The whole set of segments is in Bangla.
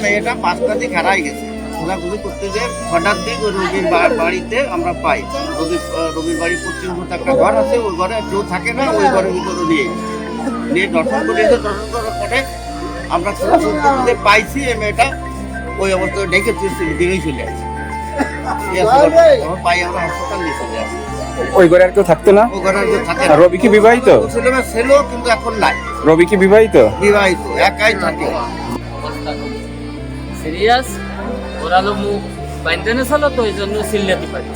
মেয়েটা 5টা দিক হারাই গেছে। খোঁজাখুঁজি করতে যে হঠাৎ দিক ওই রবির বাড়িতে আমরা পাই। রবির বাড়ির পশ্চিম মুহূর্তে একটা ঘর আছে, ওই ঘরে কেউ থাকে না, ওই ঘরের ভিতরে নিয়ে দর্শন করেছে। দর্শন করার পরে আমরা খুঁজে পাইছি এই মেয়েটা ওই অবস্থায় ডেকে দিনেই চলে আসছে। পাই আমরা হাসপাতাল নিয়ে চলে আসি। ওই ঘরে আর কেউ থাকতো না? ওই ঘরে আর কেউ থাকে না। রবি কি বিবাহিত? ছিল কিন্তু এখন নাই। রবি কি বিবাহিত? বিবাহিত, একাই থাকে। সিরিয়াস ওরা মুখ বাইন্ডানে ছিল, তো এই জন্য সিল্লাতে পারি।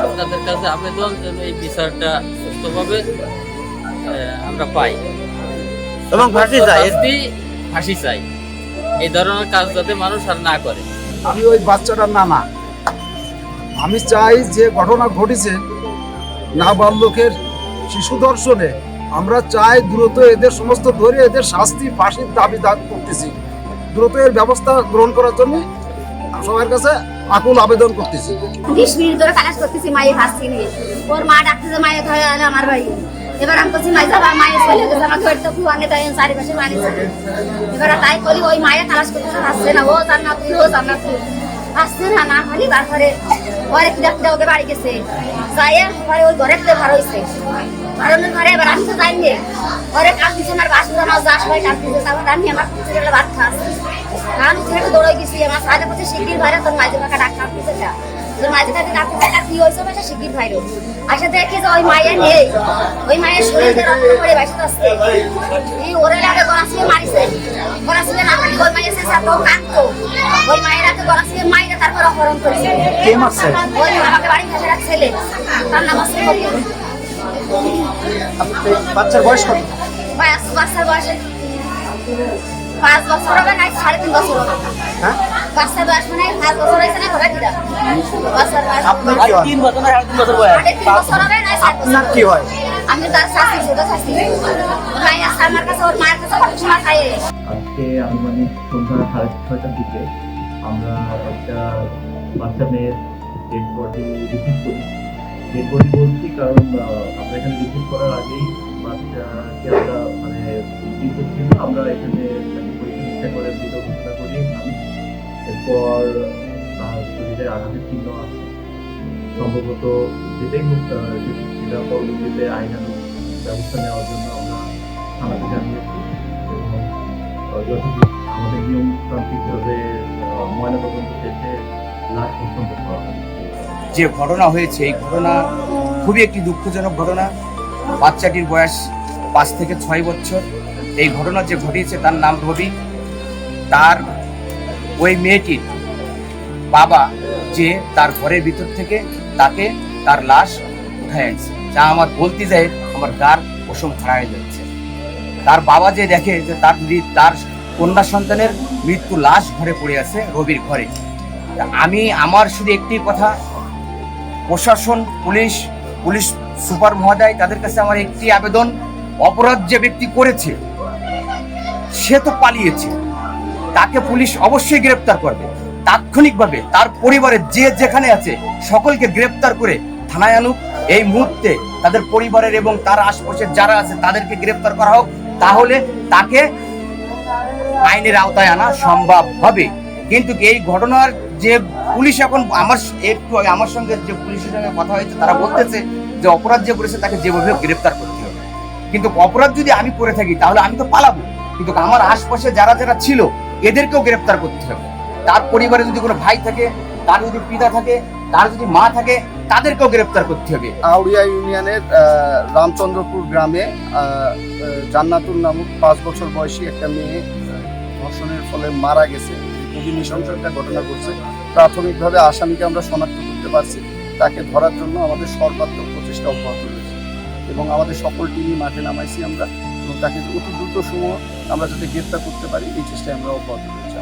আপনাদের কাছে আবেদন যেন এই বিচারটা সুস্থভাবে আমরা পাই এবং ফাঁসি চাই। এই ধরনের কাজ যাতে মানুষ আর না করে। আমি ওই বাচ্চাটার নানা, আমি চাই যে ঘটনা ঘটেছে নাবালকের শিশু ধর্ষণে, আমরা চাই দ্রুত এদের সমস্ত ধরে এদের শাস্তি ফাঁসির দাবি করতেছি। দ্রুত এর ব্যবস্থা গ্রহণ করার জন্য সবার কাছে আকুল আবেদন করতেছি। 20 মিনিট ধরে কাজ করতেছি, মায়ের ভাসছি নিয়ে ওর মা ডাকতেছে, মায়ের ধরে আনে আমার ভাই। এবার আমি বলছি মাই যাবা, মায়ের চলে গেছে, আমার ঘর তো খুয়ানে তাই চারিপাশে মারিছে। এবার তাই বলি ওই মায়ের তালাশ করতেছে, আসছে না, ও জান্নাত তুই, ও জান্নাত তুই, আসছে না। না খালি তারপরে ঘরে কিনা কিনা ওকে বাড়ি গেছে, যাই পরে ওই ঘরে ভাড়া হয়েছে। ভাড়ানোর ঘরে এবার আমি তো যাইনি, ঘরে কাজ দিচ্ছে আমার বাসুরা মাছ যা সবাই কাজ দিচ্ছে। তারপর আমি আমার ছেলেটা ভাত খাচ্ছি, আমি ছেলেটা দৌড়ে গেছি। আমার সাথে বলছে শিগগির ভাইরা তোর মাঝে ফাঁকা ডাক্তার দিচ্ছে না, তোর মাঝে ফাঁকা ডাক্তার কি হয়েছে বলছে শিগগির ভাইরো। আসে দেখে যে ওই মায়ের নেই, ওই মায়ের শরীরে রক্ত পড়ে বাইসে আসছে। এই ওরে লাগে গলাশিয়ে মারিছে, গলাশিয়ে না মারি ওই মায়ের শেষে তো কাঁদতো। ওই মায়ের হাতে গলাশিয়ে মাইরে তারপর অপহরণ করেছে। কে মারছে? ওই আমাকে বাড়ি কাছে এক ছেলে, তার নাম হচ্ছে কবির। বাচ্চার বয়স কত? বাচ্চার বয়স 5 বছর হবে না, 3.5 বছর হবে। হ্যাঁ, বাচ্চার বয়স মানে 5 বছর হয়েছে না, হবে কিনা বাচ্চার বয়স? আপনার কি হয়? 3 বছর না 3.5 বছর বয়স। 3.5 বছর হবে না, 4 বছর। আপনার কি হয়? আমি তার শাশি, ছোট শাশি। ভাই আসছে আমার কাছে, ওর মায়ের কাছে কত সময় খায়। আজকে আনুমানিক সন্ধ্যা 6:30টার দিকে আমরা একটা বাচ্চা মেয়ের ডেড বডি রিসিভ করি। ডেড বডি বলছি কারণ আমরা এখানে রিসিভ করার আগেই বাচ্চাকে আমরা আমরা এখানে পরীক্ষা করে মৃত ঘোষণা করি। এরপর শরীরে আঘাতের চিহ্ন আছে, সম্ভবত যেটাই হোক সেটা পরবর্তীতে আইনানুগ ব্যবস্থা নেওয়ার জন্য আমরা থানাতে জানিয়েছি এবং যথাযথ আমাদের নিয়মতান্ত্রিকভাবে ময়নাতদন্ত শেষে লাশ হস্তান্তর করা হয়। যে ঘটনা হয়েছে এই ঘটনা খুবই একটি দুঃখজনক ঘটনা। বাচ্চাটির বয়স 5 থেকে 6 বছর। এই ঘটনা যে ঘটিয়েছে তার নাম রবি। তার ওই মেয়েটির বাবা যে তার ঘরের ভিতর থেকে তাকে তার লাশ উঠায় আনছে, যা আমার বলতে যায় আমার গার পশম খাড়া হয়ে যাচ্ছে। তার বাবা যে দেখে যে তার কন্যা সন্তানের মৃত্যু লাশ ঘরে পড়ে আছে, রবির ঘরে। আমার শুধু একটি কথা, প্রশাসন, পুলিশ সুপার মহোদয়, তাদের কাছে আমার একটি আবেদন, অপরাধ যে ব্যক্তি করেছে সে তো পালিয়েছে, তাকে পুলিশ অবশ্যই গ্রেপ্তার করবে তাৎক্ষণিকভাবে। তার পরিবারের যে যেখানে আছে সকলকে গ্রেপ্তার করে থানায় আনুক। এই মুহূর্তে তাদের পরিবারের এবং তার আশপাশের যারা আছে তাদেরকে গ্রেপ্তার করা হোক, তাহলে তাকে আইনের আওতায় আনা সম্ভব হবে। কিন্তু এই ঘটনার যে পুলিশ এখন আমার সঙ্গে যে পুলিশের সঙ্গে কথা হয়েছে, তারা বলতেছে যে অপরাধ যে করেছে তাকে যেভাবে গ্রেপ্তার করতে হবে। কিন্তু অপরাধ যদি আমি করে থাকি তাহলে আমি তো পালাবো, কিন্তু আমার আশপাশে যারা যারা ছিল এদেরকেও গ্রেপ্তার করতে হবে। তার পরিবারে যদি কোনো ভাই থাকে, তার যদি পিতা থাকে, তার যদি মা থাকে, তাদেরকেও গ্রেপ্তার করতে হবে। আউড়িয়া ইউনিয়নের রামচন্দ্রপুর গ্রামে জান্নাতুল নামক 5 বছর বয়সী একটা মেয়ে ধর্ষণের ফলে মারা গেছে। খুবই নৃশংস একটা ঘটনা ঘটছে। প্রাথমিকভাবে আসামিকে আমরা শনাক্ত করতে পারছি। তাকে ধরার জন্য আমাদের সর্বাত্মক প্রচেষ্টা অব্যাহত রয়েছে এবং আমাদের সকল টিমই মাঠে নামাইছি আমরা, এবং তাকে অতি দ্রুত সময় আমরা যাতে গ্রেপ্তার করতে পারি এই চেষ্টায় আমরা অব্যাহত রয়েছি।